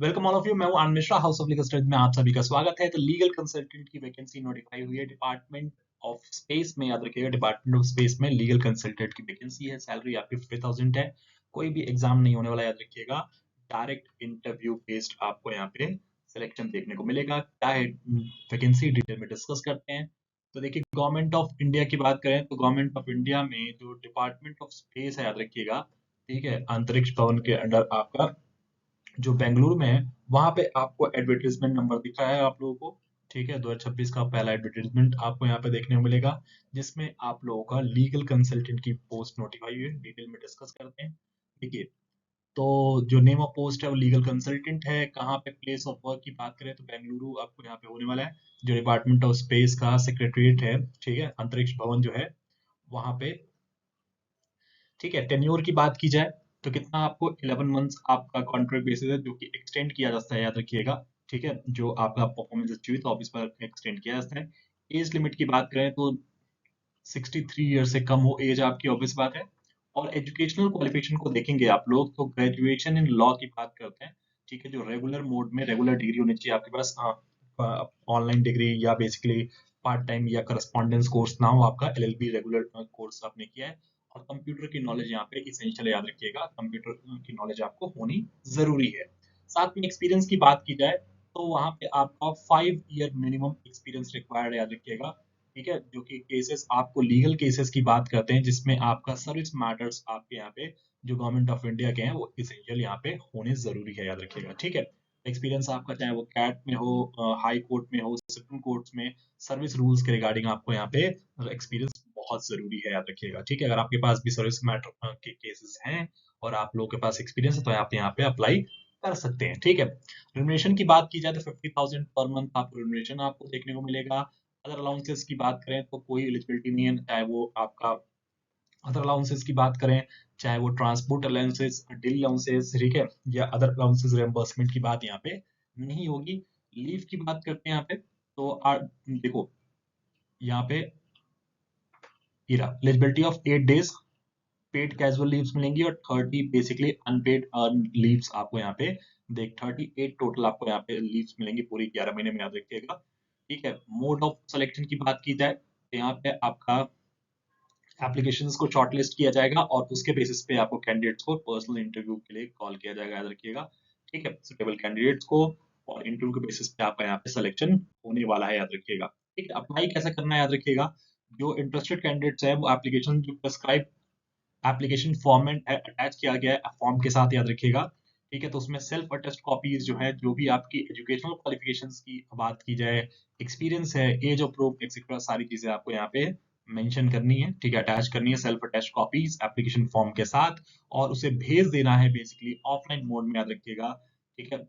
Welcome all of you. मैं हूं Anand Mishra, House of Legal Studies में आप सभी का स्वागत है। तो लीगल कंसल्टेंट की वैकेंसी नोटिफाई हुई है डिपार्टमेंट ऑफ स्पेस में। याद रखिएगा, डिपार्टमेंट ऑफ स्पेस में लीगल कंसल्टेंट की वैकेंसी है। सैलरी आपकी 50,000 है। कोई भी एग्जाम नहीं होने वाला, याद रखिएगा। डायरेक्ट इंटरव्यू बेस्ड आपको यहाँ पे सिलेक्शन देखने को मिलेगा। क्या है वैकेंसी, डिटेल में डिस्कस करते हैं। तो देखिए, गवर्नमेंट ऑफ इंडिया की बात करें तो गवर्नमेंट ऑफ इंडिया में जो डिपार्टमेंट ऑफ स्पेस है, याद रखिएगा, ठीक है, अंतरिक्ष भवन के अंडर आपका जो बेंगलुरु में है, वहां पे आपको एडवर्टीजमेंट नंबर दिख रहा है आप लोगों को। ठीक है, 2026 का पहला एडवर्टीजमेंट आपको यहाँ पे देखने को मिलेगा, जिसमें आप लोगों का लीगल कंसल्टेंट की पोस्ट नोटिफाई हुई है। डिटेल में डिस्कस करते हैं। देखिए, तो जो नेम ऑफ पोस्ट है वो लीगल कंसल्टेंट है। कहाँ पे प्लेस ऑफ वर्क की बात करें तो बेंगलुरु आपको यहाँ पे होने वाला है। जो डिपार्टमेंट ऑफ स्पेस का सेक्रेटरीट है, ठीक है, अंतरिक्ष भवन जो है, वहां पे। ठीक है, टेन्योर की बात की जाए तो कितना आपको 11 मंथ्स आपका कॉन्ट्रैक्ट बेसिस है, जो कि एक्सटेंड किया जाता है, याद रखिएगा। ठीक है, जो आपका परफॉर्मेंस अच्छी हुई तो ऑफिस पर एक्सटेंड किया जाता है। एज लिमिट की बात करें तो 63 ईयर से कम हो एज आपकी, ऑब्वियस बात है। और एजुकेशनल क्वालिफिकेशन को देखेंगे आप लोग तो ग्रेजुएशन इन लॉ की बात करते हैं। ठीक है, जो रेगुलर मोड में रेगुलर डिग्री होनी चाहिए आपके पास। ऑनलाइन डिग्री या बेसिकली पार्ट टाइम या करस्पॉन्डेंस कोर्स ना हो आपका, एलएलबी रेगुलर कोर्स आपने किया है। और कंप्यूटर की नॉलेज यहाँ पे इसेंशियल, याद रखिएगा, कंप्यूटर की नॉलेज आपको होनी जरूरी है। साथ में एक्सपीरियंस की बात की जाए तो वहां पे आपका 5 ईयर मिनिमम एक्सपीरियंस रिक्वायर्ड है, याद रखिएगा। ठीक है, जो कि केसेस आपको लीगल केसेस की बात करते हैं, जिसमें आपका सर्विस मैटर्स आपके यहाँ पे जो गवर्नमेंट ऑफ इंडिया के हैं वो इसेंशियल यहाँ पे होने जरूरी है, याद रखिएगा। ठीक है, एक्सपीरियंस आपका चाहे वो कैट में हो, हाई कोर्ट में हो, सुप्रीम कोर्ट में, सर्विस रूल्स के रिगार्डिंग आपको यहाँ पे एक्सपीरियंस बहुत जरूरी है, याद रखिएगा। ठीक है, अगर आपके पास भी सर्विस मैटर के केसेस हैं और आप लोगों के पास एक्सपीरियंस है तो आप यहाँ पे अप्लाई कर सकते हैं। ठीक है, रेमुनरेशन की बात की जाए तो 50,000 पर मंथ आपको रेमुनरेशन आपको देखने को मिलेगा। अदर अलाउंसेस की बात करें तो कोई एलिजिबिलिटी नहीं है, चाहे वो आपका अदर अलाउंसेस की बात करें, चाहे वो ट्रांसपोर्ट अलाउंसेस, डील अलाउंसेस, ठीक है, या अदर अलाउंसेस रिएम्बर्समेंट की बात यहाँ पे नहीं होगी। लीव की बात करते हैं यहाँ पे तो देखो, यहाँ पे eligibility of 8 days paid casual leaves मिलेंगी और 30 बेसिकली अनपेड अर्न लीव्स आपको यहाँ पे देख 38 टोटल आपको यहाँ पे लीव्स मिलेंगी पूरी 11 महीने में, याद रखिएगा। ठीक है, मोड ऑफ सिलेक्शन की बात की जाए तो यहाँ पे आपका एप्लीकेशंस को शॉर्टलिस्ट किया जाएगा और उसके बेसिस पे आपको कैंडिडेट्स को पर्सनल इंटरव्यू के लिए कॉल किया जाएगा, याद रखिएगा। ठीक है, सुटेबल कैंडिडेट्स को और इंटरव्यू के बेसिस पे आपका यहाँ पे सिलेक्शन होने वाला है, याद रखिएगा। ठीक है, अप्लाई कैसे करना है, याद रखिएगा। जो इंटरेस्टेड कैंडिडेट्स है वो एप्लीकेशन जो प्रेस्क्राइब एप्लीकेशन फॉर्म में अटैच किया गया है फॉर्म के साथ, याद रखिएगा। ठीक है, तो उसमें सेल्फ अटेस्ट कॉपीज जो है, जो भी आपकी एजुकेशनल क्वालिफिकेशंस की बात की जाए, एक्सपीरियंस है, एज ऑफ प्रूफ एक्सेट्रा, सारी चीजें आपको यहाँ पे मेंशन करनी है। ठीक है, अटैच करनी है self attest copies application form के साथ और उसे भेज देना है बेसिकली ऑफलाइन मोड में, याद रखिएगा। ठीक है,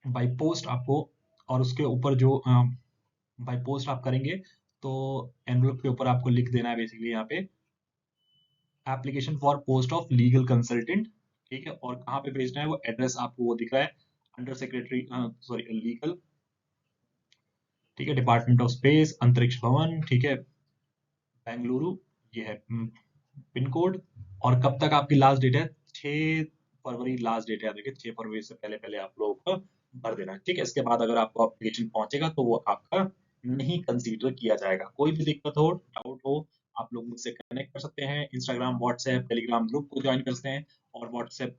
बाई पोस्ट आपको, और उसके ऊपर जो बाई पोस्ट आप करेंगे तो एनवलप के ऊपर आपको लिख देना है बेसिकली यहाँ पे application for post of legal consultant. ठीक है, और कहाँ पे भेजना है वो एड्रेस आपको वो दिख रहा है, अंडर सेक्रेटरी सॉरी लीगल, ठीक है, डिपार्टमेंट ऑफ स्पेस, अंतरिक्ष भवन, ठीक है, बेंगलुरु, ये है पिन कोड। और कब तक आपकी लास्ट डेट है, 6 फरवरी लास्ट डेट है, देखिए 6 फरवरी से पहले पहले आप लोगों को भर देना है। ठीक है, इसके बाद अगर आपको एप्लीकेशन पहुंचेगा तो वो आपका नहीं कंसीडर किया जाएगा। कोई भी दिक्कत हो, डाउट हो, आप लोग मुझसे कनेक्ट कर सकते हैं। इंस्टाग्राम, व्हाट्सएप, टेलीग्राम ग्रुप को ज्वाइन कर सकते हैं और व्हाट्सएप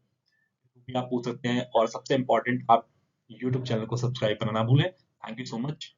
भी आप पूछ सकते हैं। और सबसे इम्पोर्टेंट, आप यूट्यूब चैनल को सब्सक्राइब करना ना भूलें। Thank you so much.